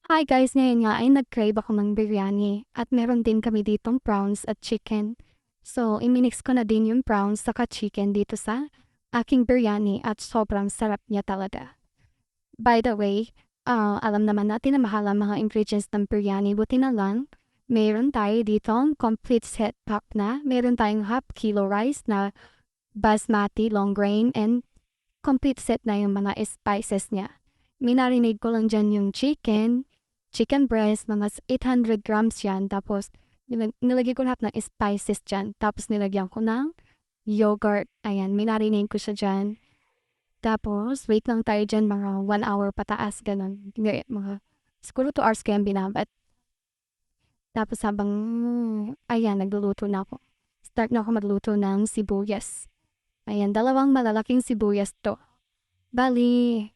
Hi guys, ngayon nga ay nag-crave ako ng biryani at meron din kami ditong prawns at chicken. So, iminix ko na din yung prawns saka chicken dito sa aking biryani at sobrang sarap niya talaga. By the way, alam naman natin na mahal ang mga ingredients ng biryani, buti na lang. Meron tayo ditong complete set pack na. Meron tayong half kilo rice na basmati long grain and complete set na yung mga spices niya. Minarinade ko lang dyan yung chicken breast, mga 800 grams yan. Tapos, nilagay ko lahat ng spices dyan. Tapos, nilagyan ko ng yogurt. Ayan, minarinade ko siya dyan. Tapos, wait lang tayo dyan mga 1 hour pataas, ganun. Hindi, siguro 2 hours ko yan binabad. Tapos, habang, ayan, nagluluto na ako. Start na ako magluto ng sibuyas. Ayan, dalawang malalaking sibuyas to. Bali,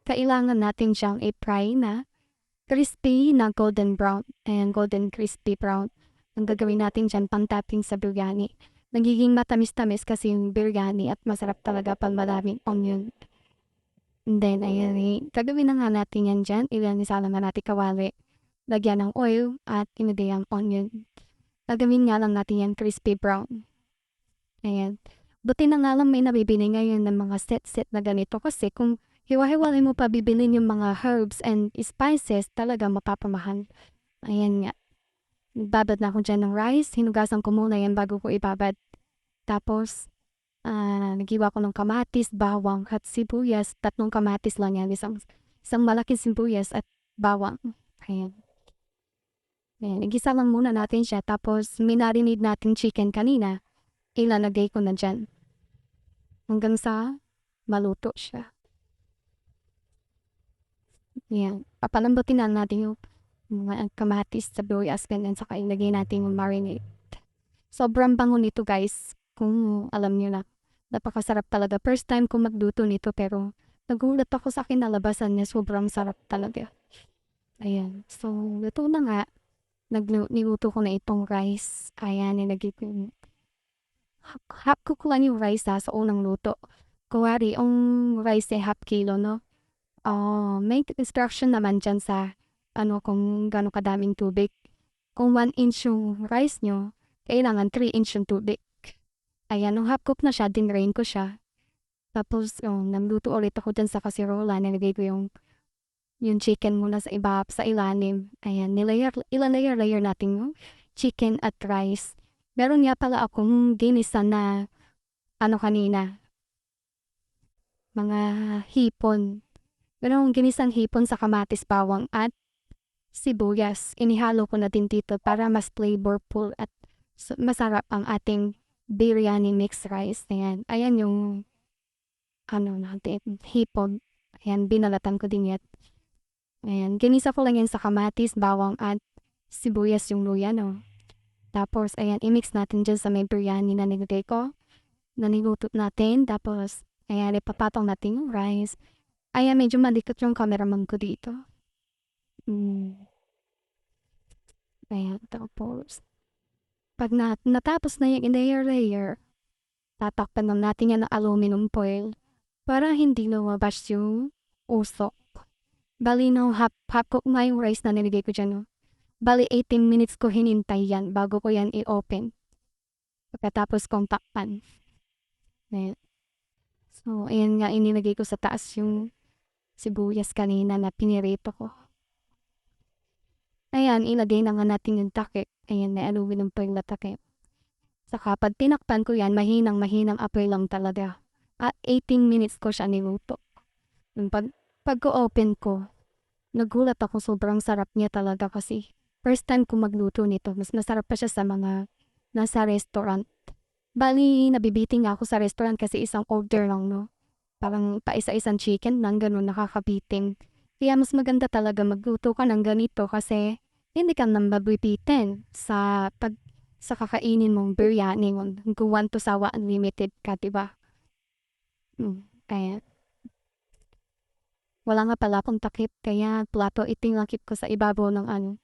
kailangan natin siyang i-fry na crispy na golden brown and golden crispy brown. Ang gagawin natin dyan pang topping sa biryani. Nagiging matamis-tamis kasi yung biryani at masarap talaga pag maraming onion. And then, ayan, gagawin na nga natin yan dyan. Ilan-isa lang na natin kawali. Lagyan ng oil at inilagay ang onion. Gagawin nga lang natin yan crispy brown. Ayan. Buti na nga lang may nabibili ngayon ng mga set-set na ganito kasi kung hiwa-hiwalay mo pa bibilin yung mga herbs and spices, talaga mapapamahal. Ayan nga. Nagbabad na ako dyan ng rice. Hinugasan ko muna yan bago ko ibabad. Tapos, nagiwa ko ng kamatis, bawang at sibuyas. 3 kamatis lang yan. Isang malaking sibuyas at bawang. Ayan. Ayan. Igisa lang muna natin siya. Tapos, minarinade natin chicken kanina. Ilalagay ko na dyan. Hanggang sa maluto siya. Yan. Papalambutin na natin yung mga kamatis, sibuyas, ganyan. Saka ilagay natin yung marinade. Sobrang bango nito guys. Kung alam nyo na. Napakasarap talaga. First time ko magluto nito pero nagulat ako sa kinalabasan niya. Sobrang sarap talaga. Ayan. So, luto na nga. Niluto ko na itong rice. Ayan, nilagay ko yung half cook lang yung rice sa unang luto. Kuwari, yung rice ay half kilo, no? May instruction naman dyan sa kung gano'ng kadaming tubig. Kung 1 inch yung rice nyo, kailangan 3 inch yung tubig. Ayan, nung half cook na siya, dinrain ko siya. Tapos, nagluto ulit ako dyan sa kasirola. Nilagay ko yung chicken muna sa ilalim. Ayan, layer natin yung chicken at rice. Meron nga pala akong ginisa na kanina. Mga hipon. Meron akong ginisang hipon sa kamatis, bawang at sibuyas. Inihalo ko na din dito para mas flavorful at masarap ang ating biryani mixed rice. Ayan, ayan yung natin, hipon. Ayan, binalatan ko din yan. Ayan, ginisa ko lang yan sa kamatis, bawang at sibuyas yung luya, no? Tapos, ayan, i-mix natin dyan sa may biryani na nilagay ko. Naniluto natin. Tapos, ayan, ipapatong natin yung rice. Ayan, medyo malikot yung cameraman ko dito. Ayan, tapos, pag natapos na yung layer, tatakpan lang natin yan ng aluminum foil para hindi lumabas yung usok. Bali, no, half cook na yung rice na nilagay ko dyan, no? Bali, 18 minutes ko hinintay yan bago ko yan i-open. Pagkatapos kong takpan. Ayan. So, ayan nga, inilagay ko sa taas yung sibuyas kanina na pinirito ko. Ayan, ilagay na nga natin yung takip. Ayan, may aluminum foil na takip. Saka, pag tinakpan ko yan, mahinang apoy lang talaga. At 18 minutes ko siya niluto. Pag ko-open ko, nagulat ako, sobrang sarap niya talaga kasi first time ko magluto nito. Mas masarap pa siya sa mga nasa restaurant. Bali, nabibiting nga ako sa restaurant kasi isang order lang, no? Parang paisa-isang chicken lang, ganun, nakakabiting. Kaya mas maganda talaga magluto ka ng ganito kasi hindi ka nang mabibitin sa kakainin mong biryani mo. Kung want to sawa unlimited ka, diba? Kaya, wala nga pala akong takip, kaya plato itinglakip ko sa ibabaw ng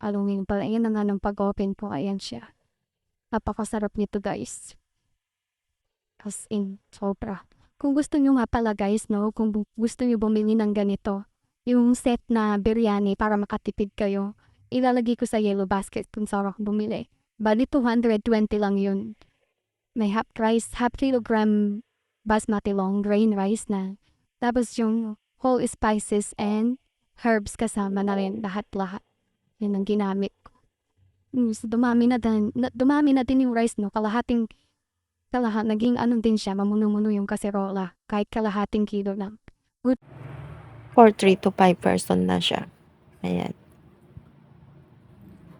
aluminum pala. Ayan na nga ng pag-open ko, ayan siya. Napakasarap nito guys. As in, sobra. Kung gusto nyo nga pala guys, no, kung gusto nyo bumili ng ganito, yung set na biryani para makatipid kayo. Ilalagay ko sa yellow basket kung saan ako bumili. Bali 220 lang yun. May half kilogram basmati long grain rice na. Tapos yung whole spices and herbs kasama na rin lahat-lahat. Yun ang ginamit ko. So dumami na din yung rice, no? Naging ano din siya, mamuno-muno yung kaserola. Kahit kalahating kilo lang. For 3 to 5 person na siya. Ayan.